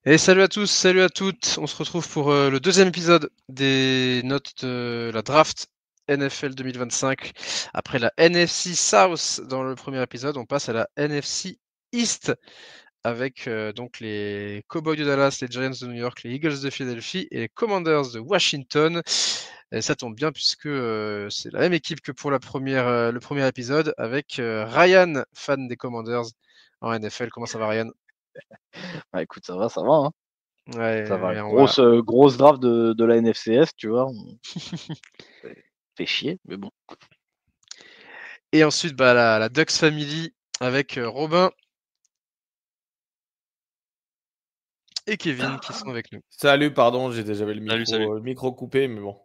Et salut à tous, salut à toutes. On se retrouve pour le deuxième épisode des notes de la draft NFL 2025. Après la NFC South dans le premier épisode, on passe à la NFC East avec donc les Cowboys de Dallas, les Giants de New York, les Eagles de Philadelphie et les Commanders de Washington. Et ça tombe bien puisque c'est la même équipe que pour le premier épisode avec Ryan, fan des Commanders en NFL. Comment ça va, Ryan? Bah écoute, ça va, hein. Ça va. Ouais, on va. Grosse draft de la NFCS, tu vois. Fait chier, mais bon. Et ensuite, la Ducks Family avec Robin et Kevin qui sont avec nous. Salut, pardon, j'avais Salut. le micro coupé, mais bon.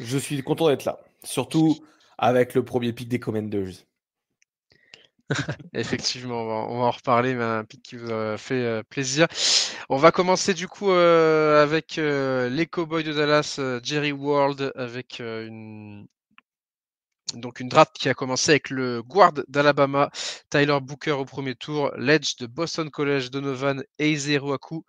Je suis content d'être là. Surtout avec le premier pick des Commanders. Effectivement, on va en reparler, mais un pic qui vous a fait plaisir. On va commencer du coup avec les Cowboys de Dallas, Jerry World, avec donc une draft qui a commencé avec le guard d'Alabama, Tyler Booker au premier tour, l'edge de Boston College, Donovan Eizeruaku,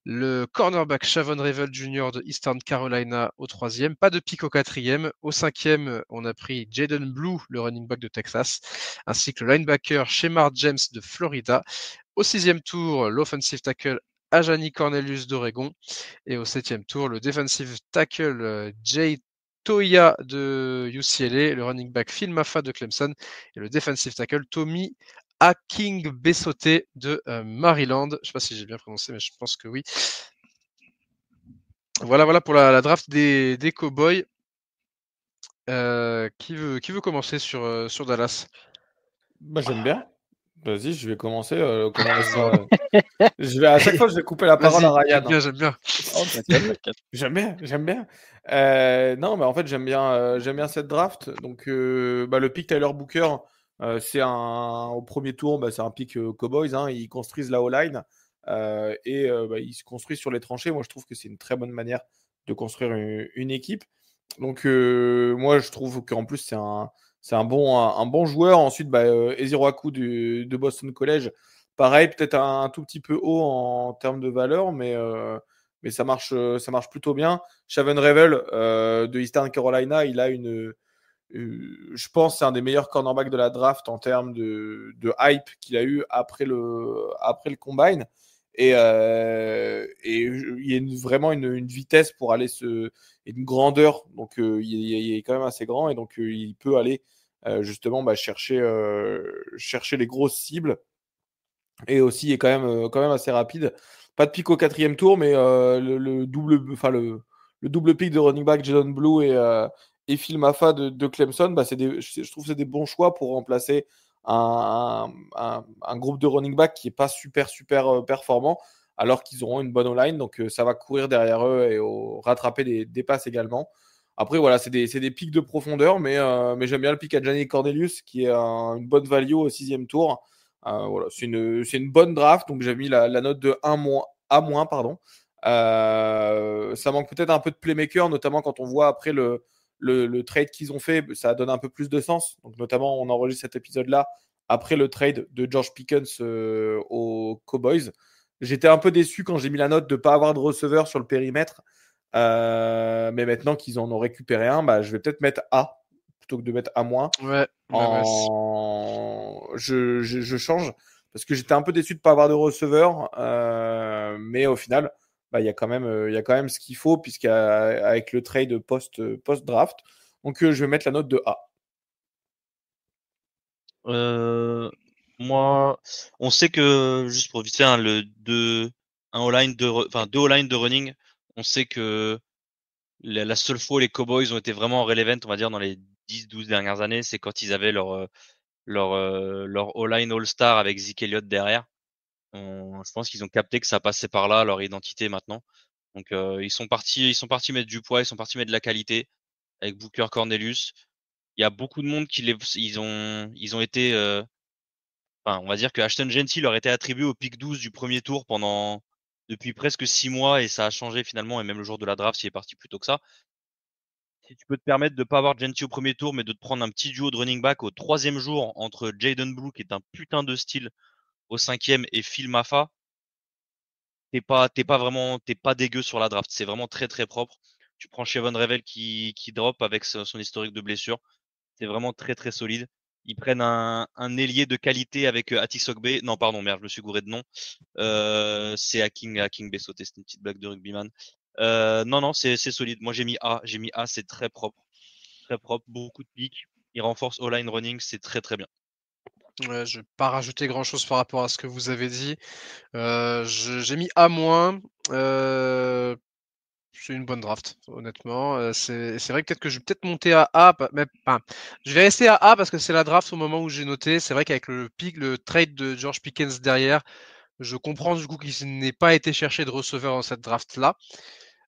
le cornerback Shavon Revel Jr. de Eastern Carolina au troisième. Pas de pick au quatrième. Au cinquième, on a pris Jaden Blue, le running back de Texas, ainsi que le linebacker Shemar James de Florida. Au sixième tour, l'offensive tackle Ajani Cornelius d'Oregon. Et au septième tour, le defensive tackle Jay Toya de UCLA, le running back Phil Maffa de Clemson et le defensive tackle Tommy Aking Bessoté de Maryland. Je ne sais pas si j'ai bien prononcé, mais je pense que oui. Voilà pour la draft des Cowboys. Qui veut commencer sur Dallas? Bah, j'aime bien. Vas-y, je vais commencer. À chaque fois, je vais couper la parole à Vas-y, Ryan. j'aime bien. Oh, t'inquiète. J'aime bien. Non, mais en fait, j'aime bien cette draft. Donc, le pick Tyler Booker, au premier tour, c'est un pick Cowboys. Hein, ils construisent la O-line ils se construisent sur les tranchées. Moi, je trouve que c'est une très bonne manière de construire une équipe. Donc, moi, je trouve qu'en plus, c'est un bon joueur. Ensuite, Eziro Aku de Boston College, pareil, peut-être un tout petit peu haut en termes de valeur, mais ça marche plutôt bien. Shavon Revel de Eastern Carolina, il a je pense, c'est un des meilleurs cornerbacks de la draft en termes de hype qu'il a eu après le combine. Et il y a vraiment une vitesse pour aller une grandeur. Donc, il est quand même assez grand et donc il peut aller justement chercher les grosses cibles. Et aussi, il est quand même assez rapide. Pas de pick au quatrième tour, mais le double pick de running back Jadon Blue et Phil Maffa de Clemson, je trouve que c'est des bons choix pour remplacer un groupe de running back qui est pas super performant, alors qu'ils auront une bonne O-line. Donc ça va courir derrière eux et rattraper des passes également. Après, voilà, c'est des pics de profondeur, mais j'aime bien le pick à Gianni Cornelius, qui est une bonne value au sixième tour. Voilà, c'est une bonne draft, donc j'ai mis la note de 1 A-, pardon. Ça manque peut-être un peu de playmaker, notamment quand on voit après le trade qu'ils ont fait, ça donne un peu plus de sens. Donc notamment, on enregistre cet épisode-là après le trade de George Pickens aux Cowboys. J'étais un peu déçu quand j'ai mis la note de ne pas avoir de receveur sur le périmètre. Mais maintenant qu'ils en ont récupéré un, je vais peut-être mettre A plutôt que de mettre A-. Ouais. Je change parce que j'étais un peu déçu de ne pas avoir de receveur. Mais au final, il y a quand même ce qu'il faut puisqu'avec le trade post-draft. Donc, je vais mettre la note de A. Moi, on sait que, juste pour vite fait, hein, deux O-line de running, on sait que la seule fois où les Cowboys ont été vraiment relevant, on va dire, dans les 10-12 dernières années, c'est quand ils avaient leur O-line All-Star avec Zeke Elliott derrière. Je pense qu'ils ont capté que ça passait par là, leur identité maintenant. Donc, ils sont partis mettre du poids, ils sont partis mettre de la qualité avec Booker, Cornelius. Il y a beaucoup de monde ils ont été, enfin, on va dire que Ashton Genty leur était attribué au pick 12 du premier tour depuis presque 6 mois et ça a changé finalement. Et même le jour de la draft, il est parti plus tôt que ça. Si tu peux te permettre de pas avoir Genty au premier tour, mais de te prendre un petit duo de running back au troisième jour entre Jaden Blue, qui est un putain de style, au cinquième, et Phil Maffa, t'es pas dégueu sur la draft. C'est vraiment très très propre. Tu prends Chevon Revel qui drop avec son historique de blessure. C'est vraiment très très solide. Ils prennent un ailier de qualité avec Atis Ogbe. Non, pardon, merde, je me suis gouré de nom. C'est Hacking B sauté, c'était une petite blague de rugbyman. Non, c'est solide. Moi, j'ai mis A, c'est très propre. Très propre, beaucoup de pics. Il renforce all-line running, c'est très très bien. Ouais, je vais pas rajouter grand-chose par rapport à ce que vous avez dit. J'ai mis A-. C'est une bonne draft, honnêtement. C'est vrai que peut-être que je vais peut-être monter à A, mais enfin, je vais rester à A parce que c'est la draft au moment où j'ai noté. C'est vrai qu'avec le trade de George Pickens derrière, je comprends du coup qu'il n'ait pas été cherché de receveur dans cette draft-là.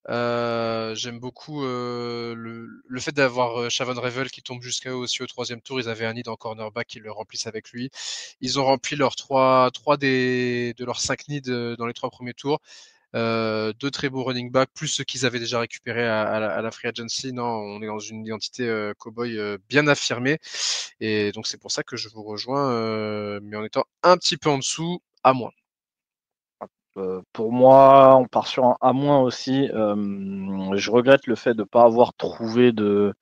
J'aime beaucoup le fait d'avoir Shavon Revel qui tombe jusqu'à eux aussi au 3e tour. Ils avaient un need en cornerback, ils le remplissent avec lui. Ils ont rempli leurs trois de leurs 5 needs dans les 3 premiers tours. 2 très beaux running backs, plus ceux qu'ils avaient déjà récupérés à la free agency. Non, on est dans une identité cowboy bien affirmée. Et donc c'est pour ça que je vous rejoins, mais en étant un petit peu en dessous, à moins. Pour moi, on part sur un A- aussi. Je regrette le fait de ne pas avoir trouvé de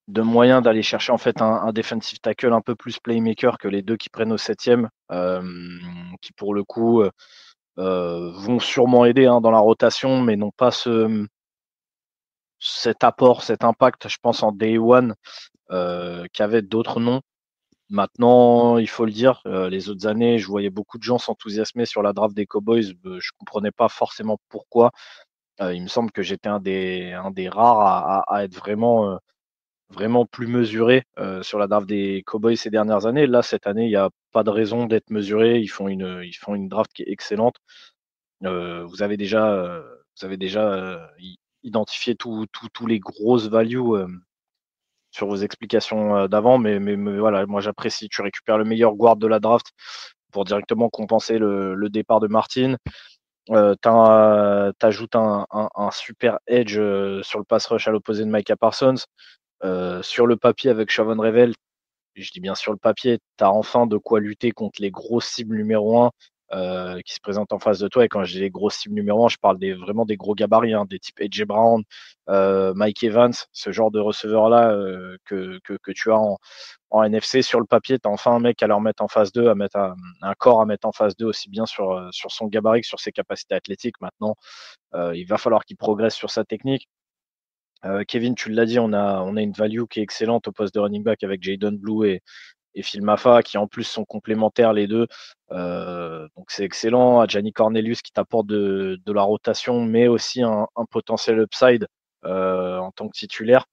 moyen d'aller chercher en fait un defensive tackle un peu plus playmaker que les deux qui prennent au 7e, qui pour le coup vont sûrement aider dans la rotation, mais n'ont pas cet apport, cet impact, je pense, en day one qu'avaient d'autres noms. Maintenant, il faut le dire, les autres années, je voyais beaucoup de gens s'enthousiasmer sur la draft des Cowboys. Je comprenais pas forcément pourquoi. Il me semble que j'étais un des rares à être vraiment plus mesuré sur la draft des Cowboys ces dernières années. Là, cette année, il n'y a pas de raison d'être mesuré. Ils font une draft qui est excellente. Vous avez déjà identifié tous les grosses values sur vos explications d'avant, mais voilà, moi j'apprécie. Tu récupères le meilleur guard de la draft pour directement compenser le départ de Martin. T'ajoutes un super edge sur le pass rush à l'opposé de Micah Parsons. Sur le papier avec Shavon Revel, je dis bien sur le papier, tu as enfin de quoi lutter contre les grosses cibles numéro 1 qui se présentent en face de toi. Et quand je dis les grosses cibles numéro 1, je parle vraiment des gros gabarits, des types AJ Brown, Mike Evans, ce genre de receveur-là que tu as en NFC. Sur le papier, tu as enfin un mec à leur mettre en phase 2, un corps à mettre en phase 2 aussi bien sur son gabarit que sur ses capacités athlétiques. Maintenant, il va falloir qu'il progresse sur sa technique. Kevin, tu l'as dit, on a une value qui est excellente au poste de running back avec Jayden Blue et Phil Maffa qui en plus sont complémentaires les deux. Donc c'est excellent. Adjani Cornelius qui t'apporte de la rotation, mais aussi un potentiel upside en tant que titulaire.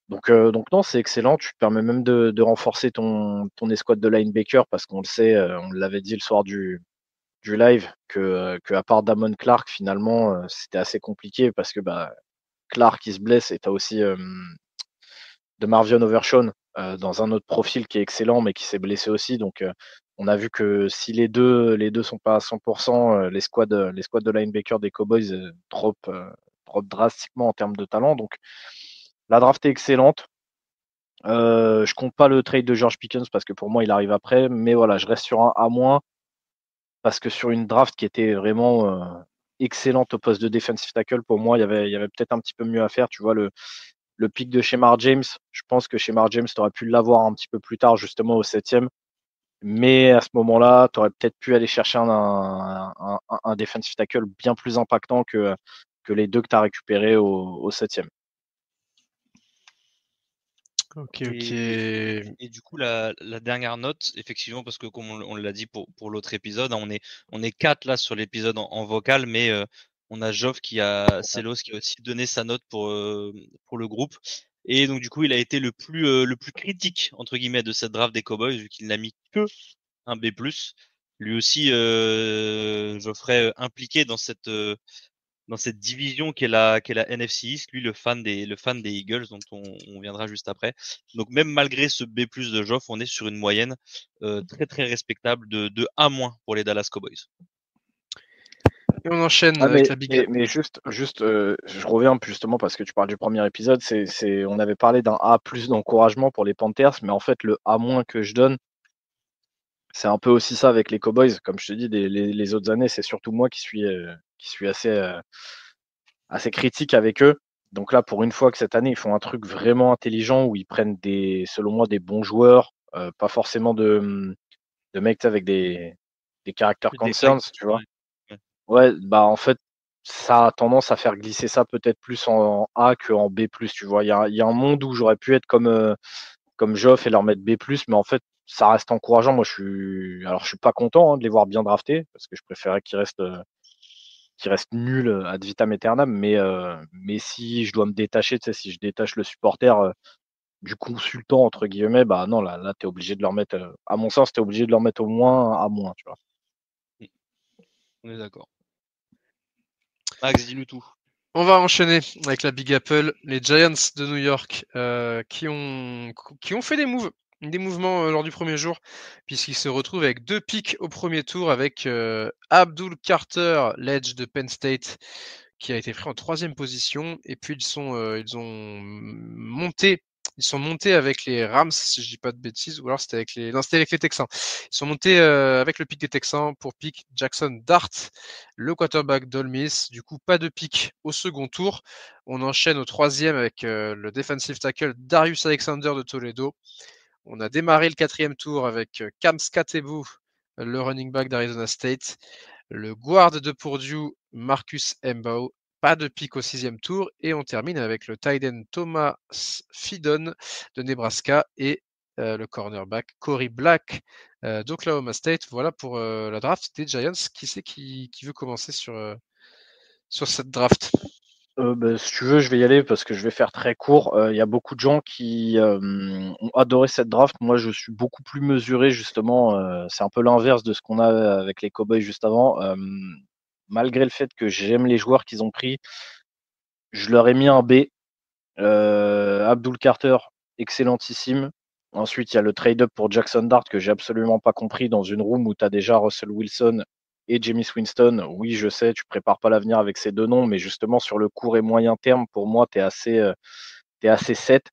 Donc non, c'est excellent. Tu te permets même de renforcer ton escouade de linebacker parce qu'on le sait, on l'avait dit le soir du live que à part Damon Clark finalement c'était assez compliqué parce que Clark qui se blesse et tu as aussi de Marvion Overshawn dans un autre profil qui est excellent mais qui s'est blessé aussi. Donc on a vu que si les deux sont pas à 100%, les squads de linebacker des Cowboys drop drastiquement en termes de talent. Donc la draft est excellente. Je compte pas le trade de George Pickens parce que pour moi il arrive après, mais voilà, je reste sur un A- parce que sur une draft qui était vraiment excellente au poste de defensive tackle, pour moi il y avait peut-être un petit peu mieux à faire. Tu vois, le pic de Shemar James, je pense que Shemar James, tu aurais pu l'avoir un petit peu plus tard, justement au 7e. Mais à ce moment-là, tu aurais peut-être pu aller chercher un defensive tackle bien plus impactant que les deux que tu as récupérés au 7e. Ok. Et du coup, la dernière note, effectivement, parce que comme on l'a dit pour l'autre épisode, on est 4 là sur l'épisode en vocal, mais on a Geoff Celos qui a aussi donné sa note pour le groupe. Et donc du coup, il a été le plus critique entre guillemets de cette draft des Cowboys vu qu'il n'a mis que un B+. Lui aussi, Geoffrey impliqué dans cette division qu'est la NFC East, lui le fan des Eagles dont on viendra juste après. Donc même malgré ce B+ de Geoff, on est sur une moyenne très très respectable de A- pour les Dallas Cowboys. Et on enchaîne avec la Big. Mais juste, je reviens justement parce que tu parles du premier épisode. On avait parlé d'un A+ d'encouragement pour les Panthers, mais en fait le A- que je donne, c'est un peu aussi ça avec les Cowboys. Comme je te dis, les autres années, c'est surtout moi qui suis assez critique avec eux. Donc là, pour une fois que cette année, ils font un truc vraiment intelligent où ils prennent selon moi, des bons joueurs, pas forcément de mecs avec des character Des concerns, tu vois. ouais. Ouais, bah en fait, ça a tendance à faire glisser ça peut-être plus en A qu'en B+, tu vois. Il y a un monde où j'aurais pu être comme Geoff et leur mettre B+, mais en fait, ça reste encourageant. Moi, je suis pas content, hein, de les voir bien draftés, parce que je préférais qu'ils restent nuls ad vitam aeternam, mais si je dois me détacher, tu sais, si je détache le supporter du consultant, entre guillemets, bah non, là, t'es obligé de leur mettre, à mon sens, t'es obligé de leur mettre au moins un A-, tu vois. On est d'accord. Max, dis-nous tout. On va enchaîner avec la Big Apple, les Giants de New York, qui ont fait des mouvements lors du premier jour, puisqu'ils se retrouvent avec 2 picks au premier tour, avec Abdul Carter, l'edge de Penn State, qui a été pris en 3e position, et puis ils sont montés avec les Rams, si je dis pas de bêtises, ou alors c'était avec les Texans. Ils sont montés avec le pick des Texans pour pick Jackson Dart, le quarterback d'Ole Miss. Du coup, pas de pick au second tour. On enchaîne au 3e avec le defensive tackle Darius Alexander de Toledo. On a démarré le 4e tour avec Cam Skattebo, le running back d'Arizona State. Le guard de Purdue, Marcus Mbow. Pas de pick au 6e tour. Et on termine avec le tight end Thomas Fidon de Nebraska et le cornerback Corey Black d'Oklahoma State. Voilà pour la draft des Giants. Qui c'est qui veut commencer sur cette draft? Bah, si tu veux, je vais y aller parce que je vais faire très court. Il y a beaucoup de gens qui ont adoré cette draft. Moi, je suis beaucoup plus mesuré, justement. C'est un peu l'inverse de ce qu'on a avec les Cowboys juste avant. Malgré le fait que j'aime les joueurs qu'ils ont pris, je leur ai mis un B. Abdul Carter, excellentissime. Ensuite, il y a le trade-up pour Jackson Dart que j'ai absolument pas compris dans une room où tu as déjà Russell Wilson et Jameis Winston. Oui, je sais, tu prépares pas l'avenir avec ces deux noms, mais justement, sur le court et moyen terme, pour moi, tu es assez set.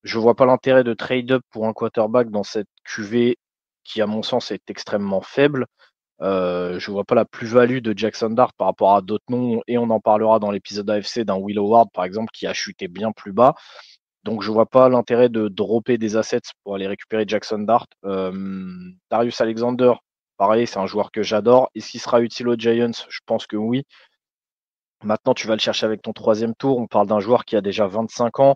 Je vois pas l'intérêt de trade-up pour un quarterback dans cette QV qui, à mon sens, est extrêmement faible. Je vois pas la plus-value de Jackson Dart par rapport à d'autres noms, et on en parlera dans l'épisode AFC d'un Will Howard, par exemple, qui a chuté bien plus bas. Donc, je vois pas l'intérêt de dropper des assets pour aller récupérer Jackson Dart. Darius Alexander, pareil, c'est un joueur que j'adore. Est-ce qu'il sera utile aux Giants? Je pense que oui. Maintenant, tu vas le chercher avec ton 3e tour. On parle d'un joueur qui a déjà 25 ans,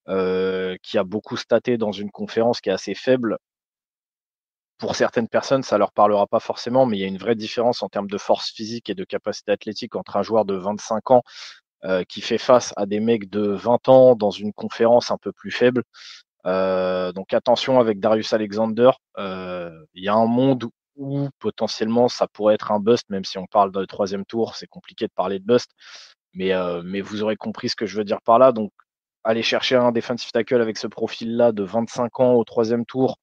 qui a beaucoup staté dans une conférence qui est assez faible. Pour certaines personnes, ça leur parlera pas forcément, mais il y a une vraie différence en termes de force physique et de capacité athlétique entre un joueur de 25 ans qui fait face à des mecs de 20 ans dans une conférence un peu plus faible. Donc attention avec Darius Alexander. Il y a un monde où potentiellement ça pourrait être un bust, même si on parle de 3e tour, c'est compliqué de parler de bust. Mais vous aurez compris ce que je veux dire par là. Donc aller chercher un defensive tackle avec ce profil-là de 25 ans au 3e tour,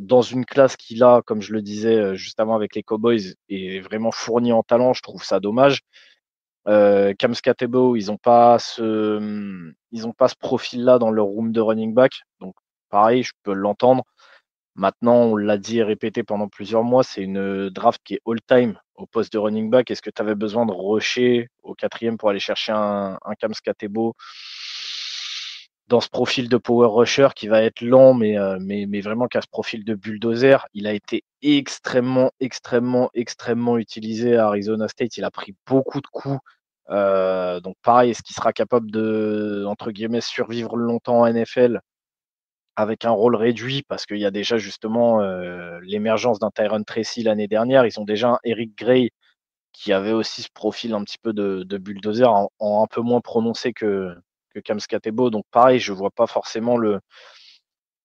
dans une classe qui, là, comme je le disais juste avant avec les Cowboys, est vraiment fournie en talent, je trouve ça dommage. Cam Skattebo, ils ont pas ce profil-là dans leur room de running back. Donc, pareil, je peux l'entendre. Maintenant, on l'a dit et répété pendant plusieurs mois, c'est une draft qui est all-time au poste de running back. Est-ce que tu avais besoin de rusher au 4e pour aller chercher un Cam Skattebo dans ce profil de power rusher qui va être lent, mais vraiment qui a ce profil de bulldozer? Il a été extrêmement, extrêmement, extrêmement utilisé à Arizona State. Il a pris beaucoup de coups. Donc pareil, est-ce qu'il sera capable de, entre guillemets, survivre longtemps en NFL avec un rôle réduit? Parce qu'il y a déjà justement l'émergence d'un Tyron Tracy l'année dernière. Ils ont déjà un Eric Gray qui avait aussi ce profil un petit peu de bulldozer en un peu moins prononcé que Cam Skattebo. Donc pareil, je vois pas forcément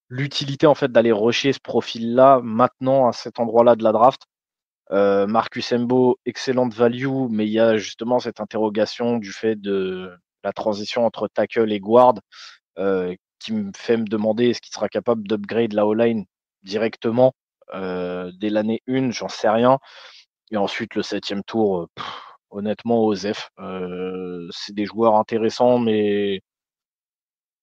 l'utilité en fait d'aller rusher ce profil-là maintenant à cet endroit-là de la draft. Marcus Mbo, excellente value, mais il y a justement cette interrogation du fait de la transition entre tackle et guard qui me fait me demander est-ce qu'il sera capable d'upgrade la O-line directement dès l'année 1, j'en sais rien. Et ensuite, le 7e tour, honnêtement, Osef, c'est des joueurs intéressants, mais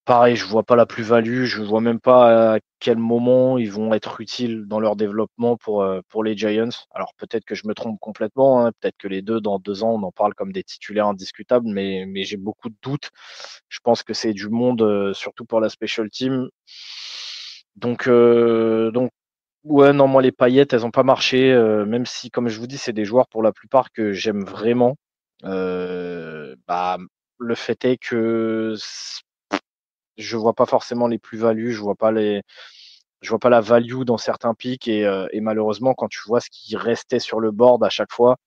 pareil, je vois pas la plus-value, je vois même pas à quel moment ils vont être utiles dans leur développement pour les Giants. Alors peut-être que je me trompe complètement, hein, peut-être que les deux, dans 2 ans, on en parle comme des titulaires indiscutables, mais j'ai beaucoup de doutes. Je pense que c'est du monde, surtout pour la special team. Donc ouais, non, moi les paillettes, elles ont pas marché, même si, comme je vous dis, c'est des joueurs pour la plupart que j'aime vraiment. Bah, le fait est que je vois pas forcément les plus-values, je vois pas la value dans certains pics et malheureusement quand tu vois ce qui restait sur le board à chaque fois,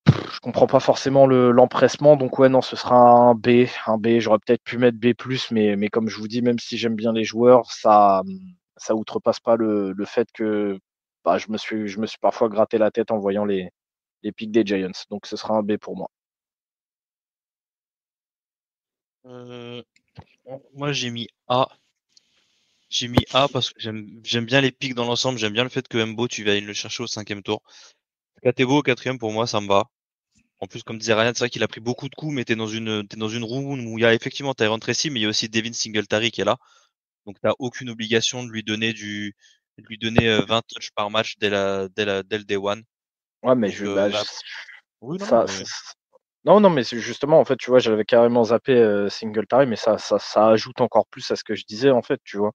je comprends pas forcément l'empressement. Donc ouais, non, ce sera un B. J'aurais peut-être pu mettre B+, mais comme je vous dis, même si j'aime bien les joueurs, ça outrepasse pas le fait que bah, je me suis parfois gratté la tête en voyant les pics des Giants. Donc ce sera un B pour moi. Moi, j'ai mis A. J'ai mis A parce que j'aime bien les pics dans l'ensemble. J'aime bien le fait que Mbo, tu vas aller le chercher au 5e tour. Katebo au 4e, pour moi, ça me va. En plus, comme disait Ryan, c'est vrai qu'il a pris beaucoup de coups, mais t'es dans une room où il y a effectivement Tyrone Tracy, mais il y a aussi Devin Singletary qui est là. Donc t'as aucune obligation de lui donner 20 touches par match dès le day one. Ouais, mais Donc oui, non, ça, mais non, mais c'est justement, en fait, tu vois, j'avais carrément zappé Singletary, mais ça ajoute encore plus à ce que je disais, en fait, tu vois.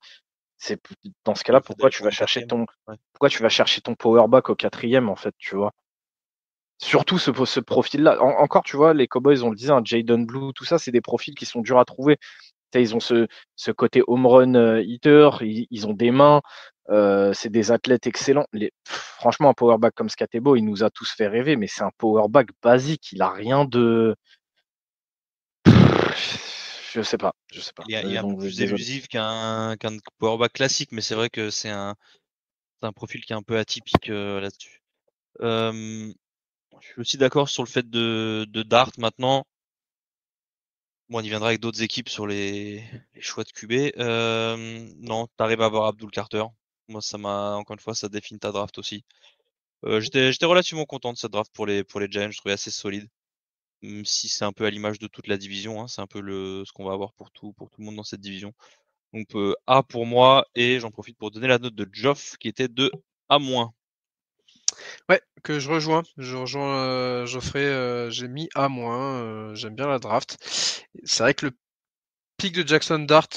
C'est dans ce cas-là, le fait d'aller prendre le 4e. Ouais. pourquoi tu vas chercher ton power back au 4e, en fait, tu vois. Surtout ce profil-là. Encore, tu vois, les Cowboys, on le disait, un Jaden Blue, tout ça, c'est des profils qui sont durs à trouver. Tu sais, ils ont ce côté home run hitter, ils ont des mains, c'est des athlètes excellents. Franchement, un power back comme Skatebo, il nous a tous fait rêver, mais c'est un power back basique. Il a rien de. Je sais pas. Il est un peu Donc, plus désolé. élusif qu'un powerback classique, mais c'est vrai que c'est un profil qui est un peu atypique là-dessus. Je suis aussi d'accord sur le fait de Dart maintenant. Bon, on y viendra avec d'autres équipes sur les choix de QB. Non, t'arrives à avoir Abdul Carter. Moi, encore une fois, ça définit ta draft aussi. J'étais relativement content de cette draft pour les Giants. Je trouvais assez solide. Même si c'est un peu à l'image de toute la division, hein. C'est un peu ce qu'on va avoir pour tout le monde dans cette division. Donc A pour moi, et j'en profite pour donner la note de Geoff qui était de A-. Ouais, que je rejoins. Je rejoins Geoffrey. J'ai mis A-. J'aime bien la draft. C'est vrai que le pic de Jackson Dart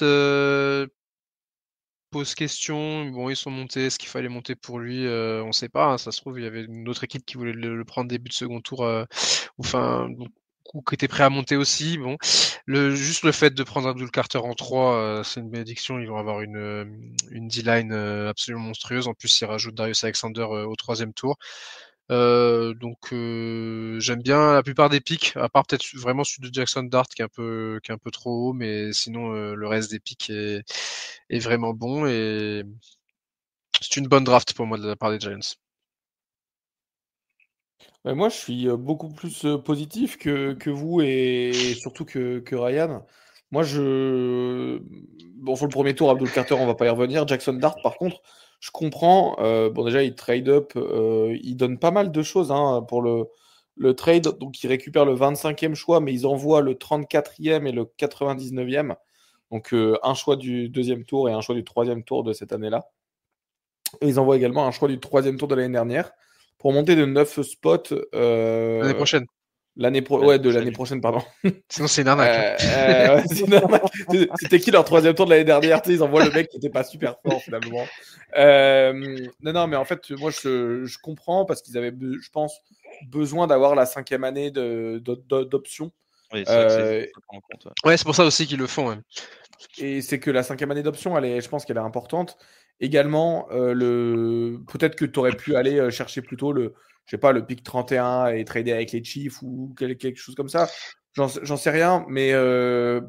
pose question. Bon, ils sont montés. Est-ce qu'il fallait monter pour lui? On ne sait pas. Hein. Ça se trouve, il y avait une autre équipe qui voulait le prendre début de second tour. Enfin, ou qui était prêt à monter aussi. Bon, juste le fait de prendre Abdul Carter en 3, c'est une bénédiction. Ils vont avoir une D-line absolument monstrueuse. En plus, ils rajoutent Darius Alexander au 3e tour. Donc j'aime bien la plupart des pics, à part peut-être vraiment celui de Jackson Dart qui est un peu trop haut, mais sinon le reste des pics est vraiment bon et c'est une bonne draft pour moi de la part des Giants. Moi, je suis beaucoup plus positif que vous et surtout que Ryan. Moi, bon, sur le premier tour, Abdul Carter, on va pas y revenir. Jackson Dart, par contre, je comprends. Bon, déjà, il trade up. Il donne pas mal de choses hein, pour le trade. Donc, il récupère le 25e choix, mais ils envoient le 34e et le 99e. Donc, un choix du 2e tour et un choix du 3e tour de cette année-là. Et ils envoient également un choix du 3e tour de l'année dernière pour monter de 9 spots. L'année prochaine. De l'année prochaine, pardon. Sinon, c'est une arnaque. Ouais, c'est une arnaque. C'était qui leur 3e tour de l'année dernière? Ils envoient le mec qui n'était pas super fort finalement. Non, mais en fait, moi, je comprends parce qu'ils avaient, je pense, besoin d'avoir la 5e année d'option. Oui, c'est vrai que c'est en compte. Ouais, c'est pour ça aussi qu'ils le font. Ouais. Et c'est que la 5e année d'option, je pense qu'elle est importante. Également, peut-être que tu aurais pu aller chercher plutôt le pick 31 et trader avec les Chiefs ou quelque chose comme ça. J'en sais rien, mais à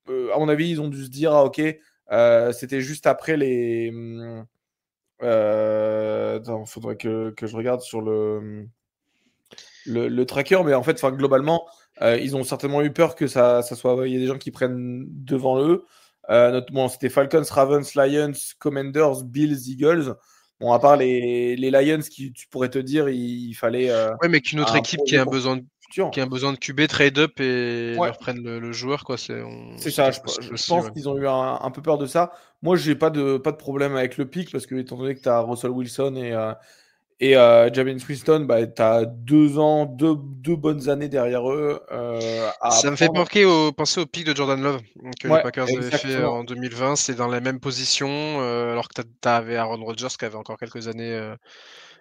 mon avis, ils ont dû se dire, ah ok, c'était juste après les... attends, faudrait que je regarde sur le tracker, mais en fait, globalement, ils ont certainement eu peur que ça soit... Il y a des gens qui prennent devant eux. Notamment, c'était Falcons, Ravens, Lions, Commanders, Bills, Eagles. Bon, à part les Lions, tu pourrais te dire, il fallait. Ouais, mais qu'une autre équipe qui a un besoin futur. Qui a besoin de QB, trade-up et Ouais. leur prennent le joueur, quoi. C'est C'est ça, quelque je, possible je aussi, pense ouais. qu'ils ont eu un peu peur de ça. Moi, j'ai pas de problème avec le pic parce que, étant donné que tu as Russell Wilson et Jameis Winston, bah, tu as 2 ans, deux bonnes années derrière eux à Ça me fait apprendre. penser au pic de Jordan Love que les Ouais, Packers avaient fait exactement. en 2020. C'est dans la même position, alors que tu avais Aaron Rodgers qui avait encore quelques années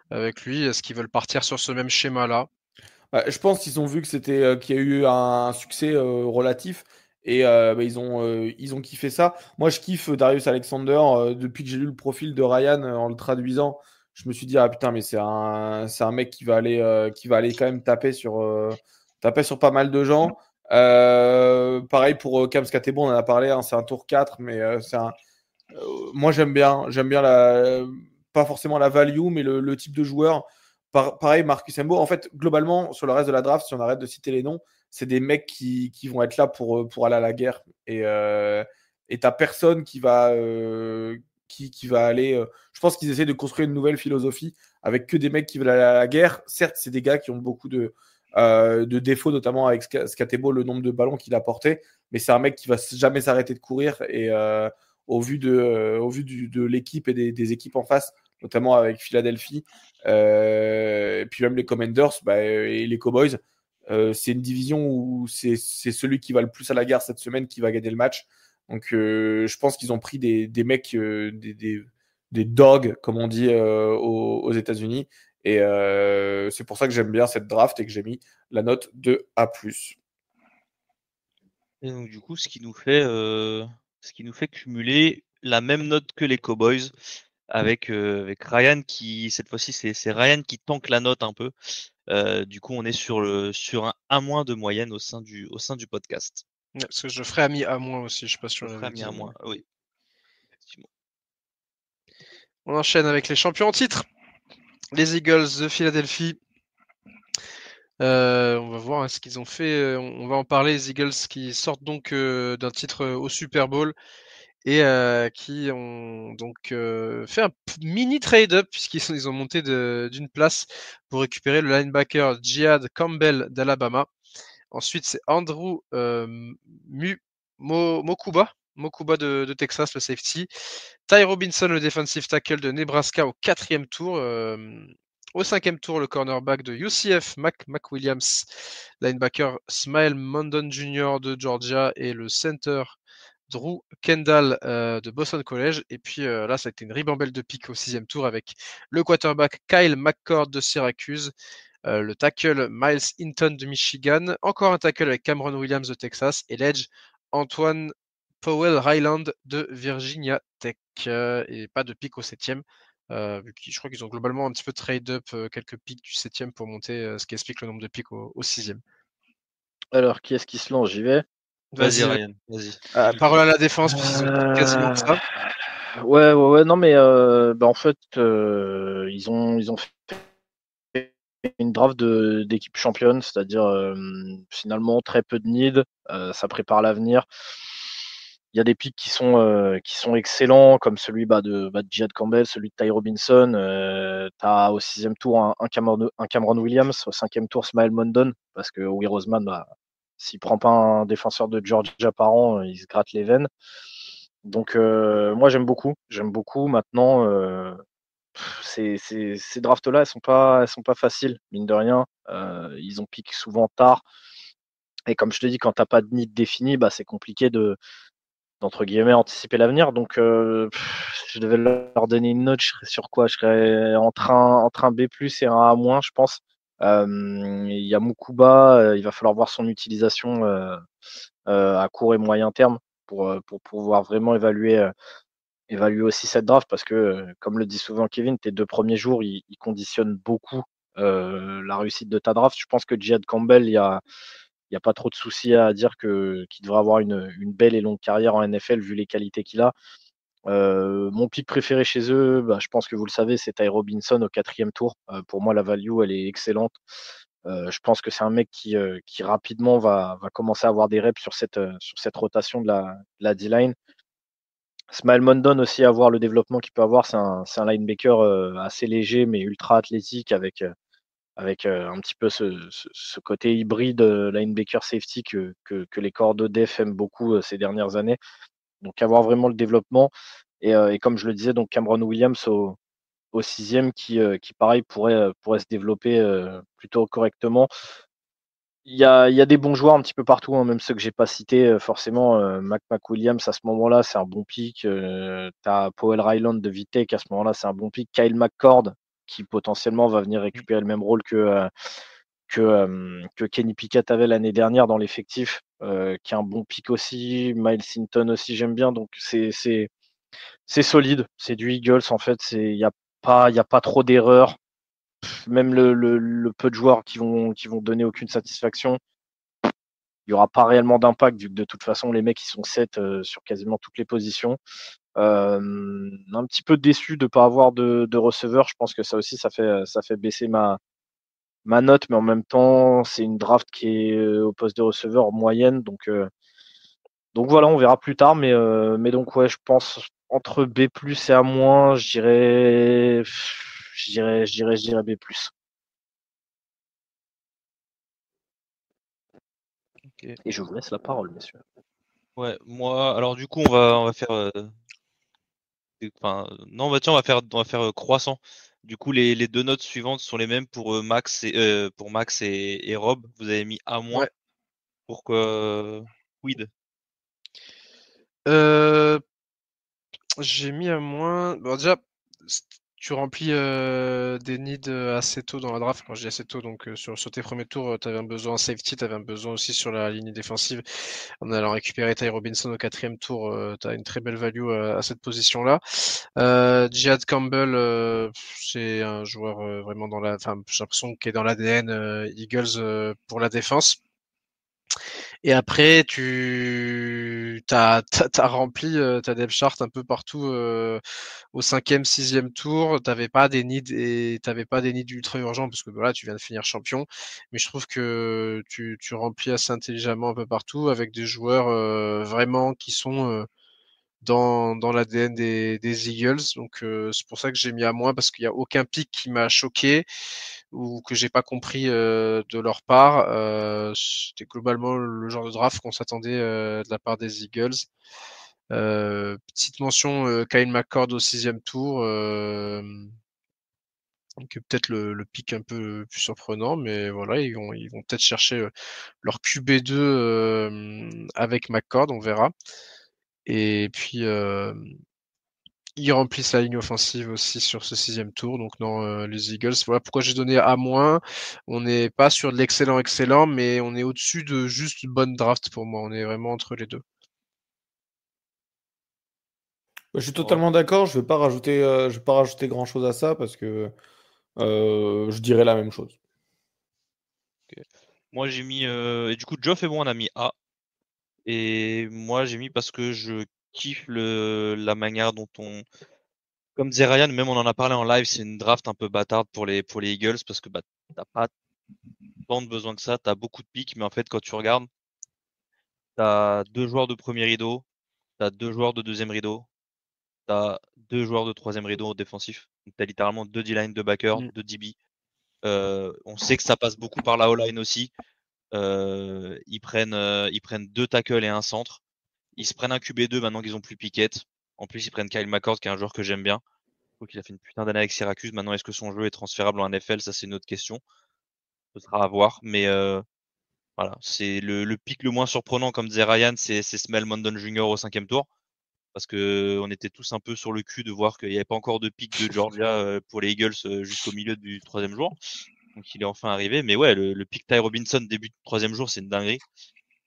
avec lui. Est-ce qu'ils veulent partir sur ce même schéma-là? Bah, je pense qu'ils ont vu que qu'il y a eu un succès relatif et bah, ils ont kiffé ça. Moi, je kiffe Darius Alexander depuis que j'ai lu le profil de Ryan en le traduisant. Je me suis dit ah putain mais c'est un mec qui va aller quand même taper sur pas mal de gens. Pareil pour Cam Skatebo, on en a parlé, hein, c'est un tour 4 mais moi j'aime bien pas forcément la value mais le type de joueur. Pareil, Marcus Embo. En fait, globalement, sur le reste de la draft, si on arrête de citer les noms, c'est des mecs qui vont être là pour aller à la guerre. Et t'as personne qui va aller. Je pense qu'ils essaient de construire une nouvelle philosophie avec que des mecs qui veulent aller à la guerre. Certes, c'est des gars qui ont beaucoup de défauts, notamment avec Scatebo, le nombre de ballons qu'il a porté. Mais c'est un mec qui va jamais s'arrêter de courir. Et au vu de l'équipe et des équipes en face, notamment avec Philadelphie, et puis même les Commanders et les Cowboys. C'est une division où c'est celui qui va le plus à la guerre cette semaine qui va gagner le match. Donc je pense qu'ils ont pris des mecs, des dogs, comme on dit aux États-Unis. Et c'est pour ça que j'aime bien cette draft et que j'ai mis la note de A+. Et donc du coup, ce qui nous fait cumuler la même note que les Cowboys avec Ryan qui cette fois-ci c'est Ryan qui tanque la note un peu. Du coup, on est sur un A- de moyenne au sein du podcast. Ouais, parce que je ferais ami à moi aussi, je sais pas si Je on ferai l'avait mis dit. à moins. Oui, effectivement. On enchaîne avec les champions en titre. Les Eagles de Philadelphie. On va voir ce qu'ils ont fait. On va en parler. Les Eagles qui sortent donc d'un titre au Super Bowl et qui ont donc fait un mini trade-up puisqu'ils ont monté d'une place pour récupérer le linebacker Jihad Campbell d'Alabama. Ensuite, c'est Andrew Mokuba de Texas, le safety. Ty Robinson, le defensive tackle de Nebraska au 4e tour. Au 5e tour, le cornerback de UCF, Mac Williams, linebacker Smile Mondon Jr. de Georgia et le center Drew Kendall de Boston College. Et puis là, ça a été une ribambelle de pique au 6e tour avec le quarterback Kyle McCord de Syracuse, le tackle Miles Hinton de Michigan, encore un tackle avec Cameron Williams de Texas et l'edge Antoine Powell Ryland de Virginia Tech. Et pas de pique au 7e. Je crois qu'ils ont globalement un petit peu trade up quelques pics du 7e pour monter, ce qui explique le nombre de pics au 6e. Alors, qui est-ce qui se lance? J'y vais. Vas-y Ryan, vas-y. Parole à la défense, puisqu'ils ont quasiment que ça. Ouais, non, mais en fait, ils ont fait une draft d'équipe championne, c'est-à-dire finalement très peu de need, ça prépare l'avenir. Il y a des pics qui sont excellents, comme celui de Jihad Campbell, celui de Ty Robinson. Tu as au 6e tour un Cameron Williams, au 5e tour Smile Mondon, parce que Will Roseman, s'il prend pas un défenseur de Georgia par an, il se gratte les veines. Donc moi j'aime beaucoup. Maintenant, ces drafts-là, elles sont pas faciles, mine de rien. Ils ont piqué souvent tard. Et comme je te dis, quand t'as pas de nid défini, c'est compliqué d'entre guillemets anticiper l'avenir. Donc je devais leur donner une note, je serais sur quoi? Je serais entre un B+ et un A-, je pense. Il y a Mukuba, il va falloir voir son utilisation à court et moyen terme pour pouvoir vraiment évaluer aussi cette draft, parce que, comme le dit souvent Kevin, tes 2 premiers jours, ils conditionnent beaucoup la réussite de ta draft. Je pense que Jihad Campbell, il y a pas trop de soucis à dire qu'il devrait avoir une belle et longue carrière en NFL vu les qualités qu'il a. Mon pick préféré chez eux, je pense que vous le savez, c'est Ty Robinson au 4e tour. Pour moi, la value, elle est excellente. Je pense que c'est un mec qui rapidement va commencer à avoir des reps sur cette rotation de la D-line. Smile Mondon aussi, à voir le développement qu'il peut avoir. C'est un linebacker assez léger mais ultra athlétique avec avec un petit peu ce côté hybride linebacker safety que les corps de def aiment beaucoup ces dernières années. Donc avoir vraiment le développement et comme je le disais, donc Cameron Williams au 6e qui pareil pourrait se développer plutôt correctement. Il y a des bons joueurs un petit peu partout, hein, même ceux que j'ai pas cités forcément. Mac Williams à ce moment-là, c'est un bon pick. Tu as Powell Ryland de Vitek à ce moment-là, c'est un bon pick. Kyle McCord qui potentiellement va venir récupérer le même rôle que Kenny Pickett avait l'année dernière dans l'effectif, qui est un bon pick aussi. Miles Hinton aussi, j'aime bien. Donc c'est solide. C'est du Eagles en fait. Il y a pas trop d'erreurs. Même le peu de joueurs qui vont donner aucune satisfaction, il n'y aura pas réellement d'impact vu que de toute façon les mecs ils sont 7 sur quasiment toutes les positions. Un petit peu déçu de ne pas avoir de receveur. Je pense que ça aussi ça fait baisser ma note, mais en même temps c'est une draft qui est au poste de receveur moyenne, donc voilà, on verra plus tard, mais donc ouais, je pense entre B+ et A-, je dirais B+. Ok. Et je vous laisse la parole, messieurs. Ouais, moi, alors du coup, on va faire, enfin, non, bah tiens, on va faire croissant. Du coup, les deux notes suivantes sont les mêmes pour Max et Rob. Vous avez mis A-. Ouais. Pourquoi quid? J'ai mis à moins. Bon, déjà, tu remplis des needs assez tôt dans la draft. Quand je dis assez tôt, donc sur tes premiers tours, tu avais un besoin en safety, tu avais un besoin aussi sur la ligne défensive. En allant récupérer Ty Robinson au 4e tour, tu as une très belle value à cette position-là. Jihad Campbell, c'est un joueur vraiment enfin, j'ai l'impression qu'il est dans l'ADN Eagles pour la défense. Et après, tu as rempli ta depth chart un peu partout au 5e, 6e tour. T'avais pas des needs ultra urgents parce que voilà, tu viens de finir champion. Mais je trouve que tu remplis assez intelligemment un peu partout avec des joueurs vraiment qui sont dans l'ADN des Eagles. Donc c'est pour ça que j'ai mis à moins parce qu'il n'y a aucun pick qui m'a choqué ou que j'ai pas compris de leur part. C'était globalement le genre de draft qu'on s'attendait de la part des Eagles. Petite mention Kyle McCord au 6e tour. Donc peut-être le pick un peu plus surprenant, mais voilà, ils vont peut-être chercher leur QB2 avec McCord, on verra. Et puis ils remplissent la ligne offensive aussi sur ce 6e tour. Donc non, les Eagles, voilà pourquoi j'ai donné A-. On n'est pas sur de l'excellent, mais on est au-dessus de juste une bonne draft pour moi. On est vraiment entre les deux. Je suis totalement d'accord. Je vais pas rajouter grand-chose à ça parce que je dirais la même chose. Moi, j'ai mis, et du coup, Geoff et moi, on a mis A. Et moi, j'ai mis parce que je kiffe la manière dont comme disait Ryan, même on en a parlé en live, c'est une draft un peu bâtarde pour les Eagles parce que bah, t'as pas tant de besoin que ça, t'as beaucoup de pics, mais en fait, quand tu regardes, t'as 2 joueurs de premier rideau, t'as 2 joueurs de deuxième rideau, t'as 2 joueurs de troisième rideau au défensif. Donc t'as littéralement 2 D-line, 2 backers, 2 DB. On sait que ça passe beaucoup par la O-line aussi. Ils prennent 2 tackles et un centre. Ils se prennent un QB2 maintenant qu'ils ont plus Pickett. En plus, ils prennent Kyle McCord, qui est un joueur que j'aime bien. Je trouve qu'il a fait une putain d'année avec Syracuse. Maintenant, est-ce que son jeu est transférable en NFL? Ça, c'est une autre question. Ce sera à voir. Mais voilà, c'est le pick le moins surprenant, comme disait Ryan, c'est Smell Mondon Jr. au 5e tour. Parce que on était tous un peu sur le cul de voir qu'il n'y avait pas encore de pick de Georgia pour les Eagles jusqu'au milieu du 3e jour. Donc il est enfin arrivé. Mais ouais, le pick Ty Robinson début du 3e jour, c'est une dinguerie.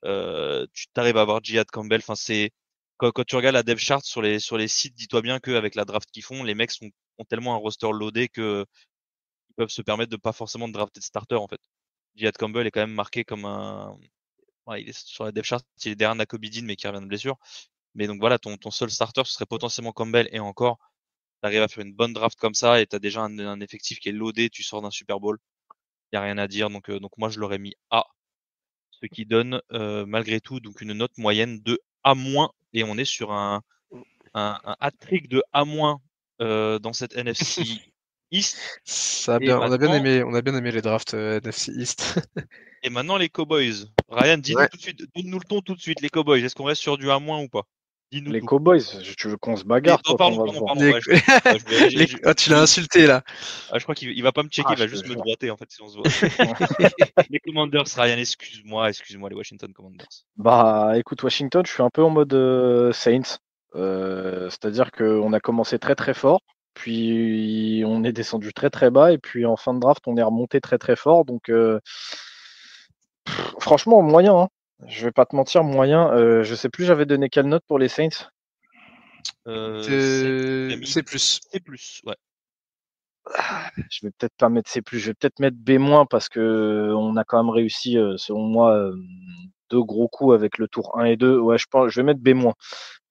Tu t'arrives à avoir Jihad Campbell. Enfin, c'est quand tu regardes la depth chart sur les sites, dis-toi bien qu'avec la draft qu'ils font, les mecs ont tellement un roster loadé que ils peuvent se permettre de pas forcément de drafter de starter en fait. Jihad Campbell est quand même marqué comme un. Ouais, il est sur la depth chart, il est derrière Nakobe Dean mais qui revient de blessure. Mais donc voilà, ton seul starter ce serait potentiellement Campbell et encore, t'arrives à faire une bonne draft comme ça et t'as déjà un effectif qui est loadé, tu sors d'un Super Bowl, y a rien à dire. Donc moi je l'aurais mis A, ce qui donne malgré tout donc une note moyenne de A-, et on est sur un hat-trick de A- dans cette NFC East. Ça a Et bien, on a bien maintenant, aimé les drafts NFC East. et maintenant les Cowboys. Ryan, dis-nous Ouais. tout de suite, donne-nous le ton tout de suite, les Cowboys. Est-ce qu'on reste sur du A- ou pas? Dis-nous Les tout. Cowboys, tu veux qu'on se Et, bagarre, non, toi, quand on pardon, va se pardon, voir? pardon. Les- Ouais, je vais- tu l'as insulté là. je crois qu'il va pas me checker, Ah, il va je te juste me jure. droiter en fait si on se voit. Les Commanders, Ryan, excuse-moi, les Washington Commanders. Bah, écoute, Washington, je suis un peu en mode Saints. C'est-à-dire qu'on a commencé très très fort, puis on est descendu très très bas, et puis en fin de draft, on est remonté très très fort. Donc, franchement, moyen, hein. Je vais pas te mentir, moyen. Je sais plus, j'avais donné quelle note pour les Saints. Saints, t'as mis C'est plus. C+, ouais. Je vais peut-être pas mettre C+, je vais peut-être mettre B- parce que on a quand même réussi, selon moi, deux gros coups avec le tour 1 et 2. Ouais, je vais mettre B-.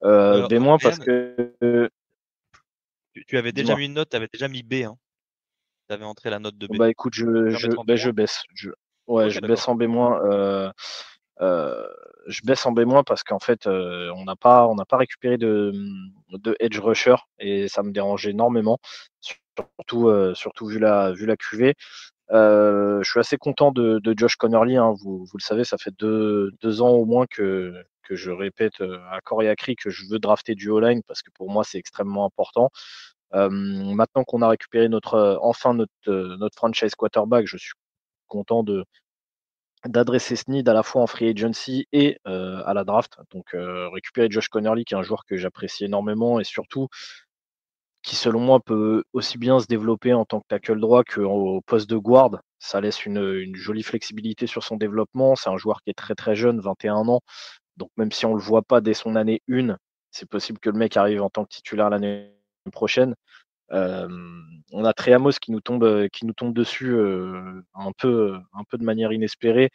B- parce Ryan, que, tu avais déjà dis-moi. mis une note, tu avais déjà mis B, hein. Tu avais entré la note de B. Bah écoute, Tu peux la mettre en B-. je baisse. Ouais, Ok, je d'accord. baisse en B-. Je baisse en B- parce qu'en fait, on n'a pas récupéré de edge rusher et ça me dérange énormément, surtout vu la QV. Je suis assez content de Josh Connerly, hein. Vous le savez, ça fait deux ans au moins que je répète à corps et à cri que je veux drafter du O-line parce que pour moi c'est extrêmement important. Maintenant qu'on a récupéré enfin notre franchise quarterback, je suis content d'adresser ce need à la fois en free agency et à la draft. Donc récupérer Josh Connerly, qui est un joueur que j'apprécie énormément et surtout qui selon moi peut aussi bien se développer en tant que tackle droit qu'au poste de guard. Ça laisse une jolie flexibilité sur son développement. C'est un joueur qui est très très jeune, 21 ans. Donc même si on ne le voit pas dès son année 1, c'est possible que le mec arrive en tant que titulaire l'année prochaine. Euh, on a Treamos qui nous tombe dessus un peu de manière inespérée,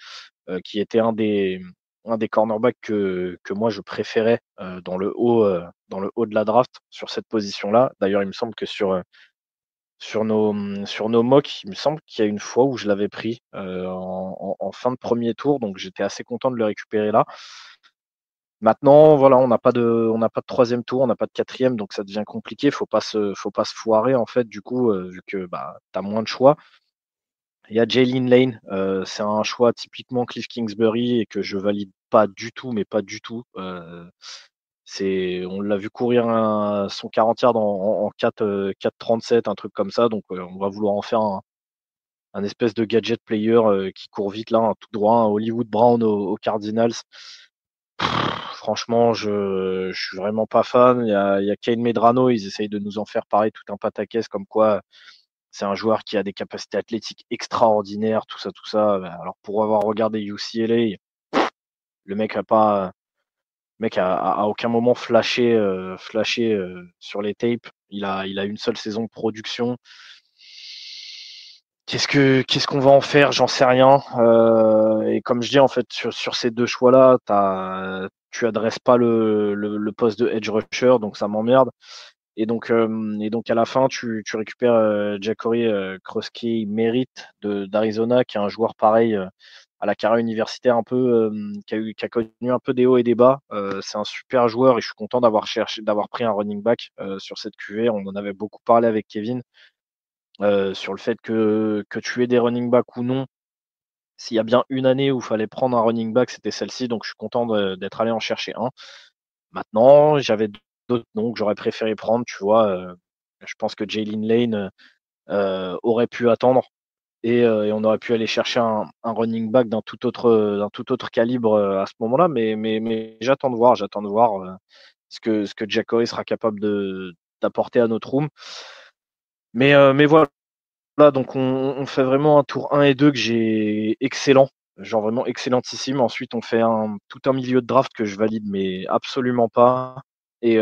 qui était un des cornerbacks que moi je préférais dans le haut de la draft sur cette position-là. D'ailleurs, il me semble que sur nos mocks, il me semble qu'il y a une fois où je l'avais pris en fin de premier tour, donc j'étais assez content de le récupérer là. Maintenant, voilà, on n'a pas de troisième tour, on n'a pas de quatrième, donc ça devient compliqué. Faut pas se foirer en fait, du coup, vu que bah, tu as moins de choix. Il y a Jalen Lane, c'est un choix typiquement Cliff Kingsbury et que je valide pas du tout, mais pas du tout. On l'a vu courir son 40 yards en 4,37, un truc comme ça, donc on va vouloir en faire un espèce de gadget player qui court vite là, un tout droit, un Hollywood Brown aux Cardinals. Franchement, je suis vraiment pas fan. Il y a Kane Medrano, ils essayent de nous en faire pareil tout un pataquès comme quoi c'est un joueur qui a des capacités athlétiques extraordinaires, tout ça, tout ça. Alors pour avoir regardé UCLA, le mec a pas, à aucun moment flashé sur les tapes. Il a une seule saison de production. Qu'est-ce qu'on va en faire? J'en sais rien. Et comme je dis en fait sur ces deux choix-là, tu adresses pas le poste de edge rusher, donc ça m'emmerde. Et donc à la fin, tu récupères Ja'Cory Kroski Merritt d'Arizona, qui est un joueur pareil à la carrière universitaire un peu, qui a connu un peu des hauts et des bas. C'est un super joueur et je suis content d'avoir pris un running back sur cette QV. On en avait beaucoup parlé avec Kevin sur le fait que tu aies des running backs ou non. S'il y a bien une année où il fallait prendre un running back, c'était celle-ci, donc je suis content d'être allé en chercher un. Maintenant, j'avais d'autres noms que j'aurais préféré prendre, tu vois. Je pense que Jalen Lane aurait pu attendre et on aurait pu aller chercher un running back d'un tout autre calibre à ce moment-là. Mais j'attends de voir ce que Jack Corey sera capable d'apporter à notre room. Mais voilà, donc on fait vraiment un tour 1 et 2 que j'ai excellent, genre vraiment excellentissime. Ensuite, on fait tout un milieu de draft que je valide, mais absolument pas. Et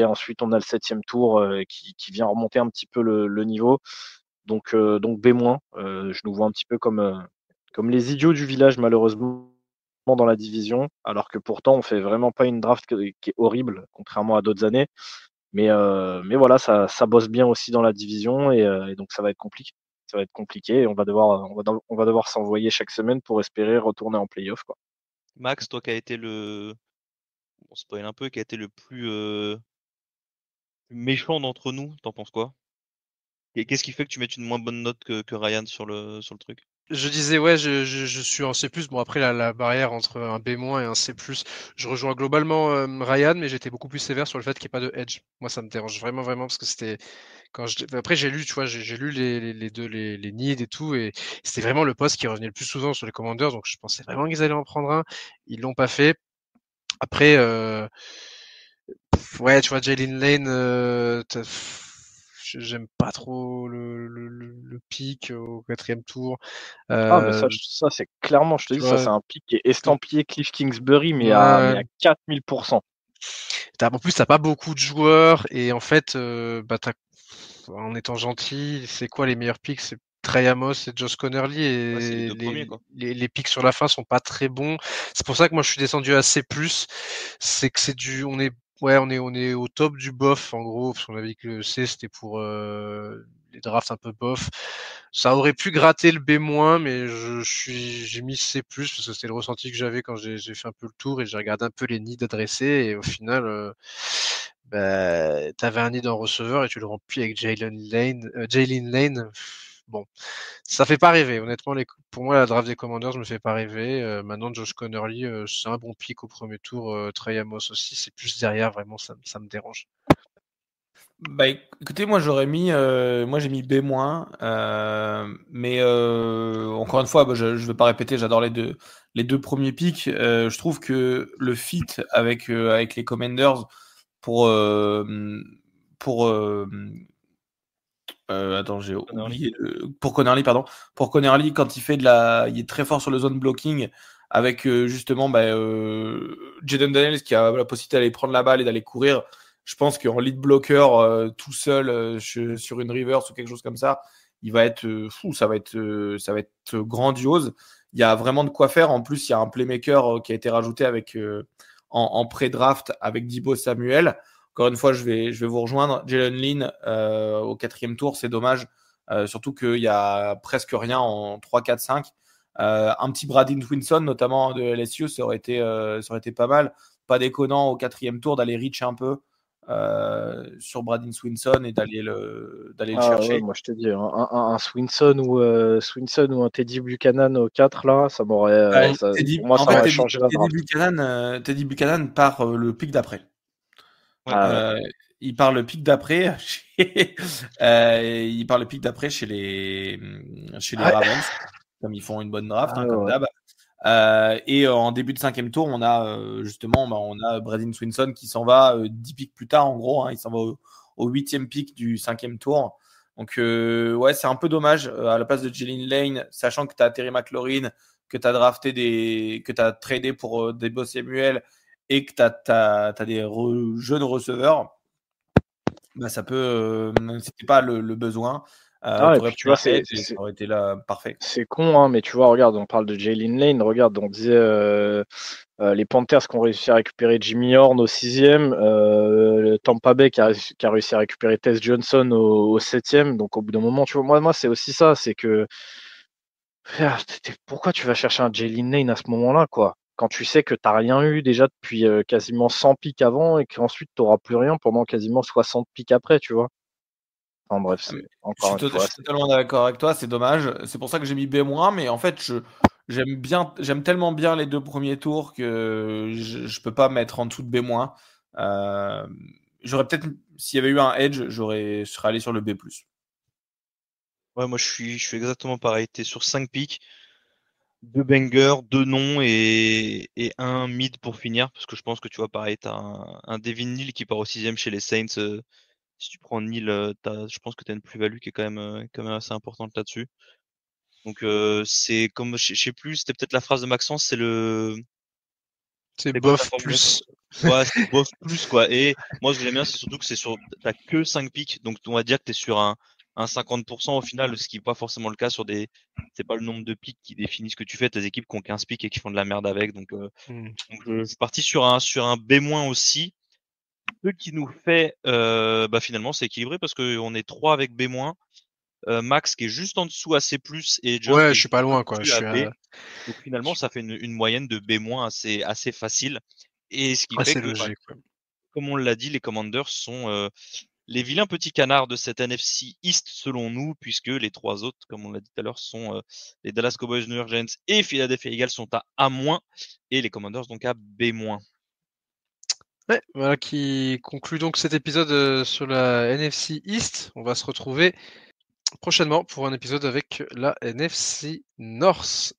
ensuite, on a le septième tour qui vient remonter un petit peu le niveau. Donc B-. Je nous vois un petit peu comme les idiots du village, malheureusement, dans la division, alors que pourtant, on fait vraiment pas une draft qui est horrible, contrairement à d'autres années. Mais voilà, ça bosse bien aussi dans la division et donc ça va être compliqué. Ça va être compliqué et on va devoir s'envoyer chaque semaine pour espérer retourner en playoff, quoi. Max, toi qui a été on spoil un peu, qui a été le plus méchant d'entre nous, t'en penses quoi? Et qu'est-ce qui fait que tu mets une moins bonne note que Ryan sur le truc? Je disais, ouais, je suis en C+. Bon, après, la barrière entre un B- et un C+, je rejoins globalement Ryan, mais j'étais beaucoup plus sévère sur le fait qu'il n'y ait pas de edge. Moi, ça me dérange vraiment, vraiment, parce que c'était. Après, j'ai lu, tu vois, j'ai lu les deux, les needs et tout, et c'était vraiment le poste qui revenait le plus souvent sur les commanders, donc je pensais vraiment qu'ils allaient en prendre un. Ils l'ont pas fait. Après, ouais, tu vois, Jalen Lane, j'aime pas trop le pick au 4e tour. Ah, mais ça c'est clairement, je te Tu dis, ça vois, c'est un pic qui est estampillé Cliff Kingsbury, mais ouais. à 4000%. En plus, t'as pas beaucoup de joueurs et en fait, bah, en étant gentil, c'est quoi les meilleurs picks? C'est Trey Amos et Josh Connerly Ouais, c'est les et 2 premiers, quoi. les picks sur la fin sont pas très bons. C'est pour ça que moi je suis descendu à C+. C'est que on est au top du bof en gros, parce qu'on avait dit que le C c'était pour les drafts un peu bof. Ça aurait pu gratter le B-, mais j'ai mis C+, parce que c'était le ressenti que j'avais quand j'ai fait un peu le tour et j'ai regardé un peu les nids adressés et au final, bah, t'avais un nid en receveur et tu le remplis avec Jalen Lane. Bon, ça fait pas rêver. Honnêtement, pour moi, la draft des Commanders me fait pas rêver. Maintenant, Josh Connerly, c'est un bon pick au premier tour. Trey Amos aussi, c'est plus derrière, vraiment, ça me dérange. Bah écoutez, moi j'ai mis B-, mais encore une fois, bah, je vais pas répéter, j'adore les deux premiers picks. Je trouve que le fit avec les Commanders pour pour attends, j'ai Connerly. oublié pour Connerly, pardon. Pour Connerly, quand il est très fort sur le zone blocking avec justement Jaden Daniels qui a la possibilité d'aller prendre la balle et d'aller courir. Je pense qu'en lead blocker tout seul sur une reverse ou quelque chose comme ça, il va être fou, ça va être grandiose. Il y a vraiment de quoi faire. En plus, il y a un playmaker qui a été rajouté avec en pré-draft avec Deebo Samuel. Encore une fois, je vais vous rejoindre. Jalen Lynn au 4e tour, c'est dommage. Surtout qu'il y a presque rien en 3, 4, 5. Un petit Bradyn Twinson, notamment de LSU, ça aurait été pas mal. Pas déconnant au 4e tour d'aller reach un peu sur Bradyn Swinson et d'aller le Ah ouais, chercher. moi je te dis, un Swinson ou un Teddy Buchanan au 4 là, ça m'aurait, pour moi, En ça fait, aurait changé la draft. Teddy Buchanan part le pic d'après. Ouais. Ah ouais. Il part le pic d'après il part le pic d'après chez les Ouais. Ravens, comme ils font une bonne draft, Ah comme ouais. d'hab. Et en début de 5e tour, on a justement, on a Bradyn Swinson qui s'en va 10 pics plus tard, en gros. Il s'en va au 8e pic du 5e tour. Donc, ouais, c'est un peu dommage à la place de Jalen Lane, sachant que tu as Terry McLaurin, que tu as drafté que tu as tradé pour Deebo Samuel et que tu as des jeunes receveurs. Bah, ça peut, c'était pas le besoin. Ah, Tu et aurais puis tu pris vois, un edge et ça aurait été là parfait. c'est con, hein, mais tu vois, regarde, on parle de Jalen Lane, regarde, on disait les Panthers qui ont réussi à récupérer Jimmy Horn au 6e, le Tampa Bay qui a réussi à récupérer Tess Johnson au 7e, donc au bout d'un moment, tu vois, moi c'est aussi ça, c'est que frère, pourquoi tu vas chercher un Jalen Lane à ce moment-là, quoi? Quand tu sais que tu n'as rien eu déjà depuis quasiment 100 pics avant et qu'ensuite tu n'auras plus rien pendant quasiment 60 pics après, tu vois. Enfin bref, Ah, mais c'est encore une je fois. suis totalement d'accord avec toi, c'est dommage. C'est pour ça que j'ai mis B-, mais en fait, j'aime tellement bien les deux premiers tours que je peux pas mettre en dessous de B-. Euh, J'aurais peut-être, s'il y avait eu un edge, je serais allé sur le B+. Ouais, moi je suis exactement pareil. T'es sur 5 pics, 2 bangers, 2 non et un mid pour finir. Parce que je pense que tu vois, pareil, t'as un Devin Neal qui part au 6e chez les Saints. Si tu prends Neal, je pense que t'as une plus-value qui est quand même assez importante là-dessus. Donc c'est comme, je sais plus, c'était peut-être la phrase de Maxence, C'est c'est quoi ta bof formulation? plus. Ouais, c'est bof plus quoi. Et moi ce que j'aime bien, c'est surtout que t'as que 5 pics, donc on va dire que t'es sur un 50% au final, ce qui n'est pas forcément le cas c'est pas le nombre de pics qui définit ce que tu fais. T'as des équipes qui ont 15 pics et qui font de la merde avec, je suis parti sur un B- aussi. Ce qui nous fait, bah finalement, c'est équilibré parce qu'on est 3 avec B-, Max qui est juste en dessous à C+, et John Ouais, qui je est suis pas juste loin, quoi. au-dessus à B. Donc finalement, ça fait une moyenne de B- assez facile. Et ce qui fait assez que, bah, logique. Ouais. comme on l'a dit, les Commanders sont les vilains petits canards de cette NFC East selon nous, puisque les 3 autres, comme on l'a dit tout à l'heure, sont les Dallas Cowboys, New York Giants et Philadelphia Eagles sont à A-, et les Commanders donc à B-. Ouais, voilà qui conclut donc cet épisode sur la NFC East. On va se retrouver prochainement pour un épisode avec la NFC North.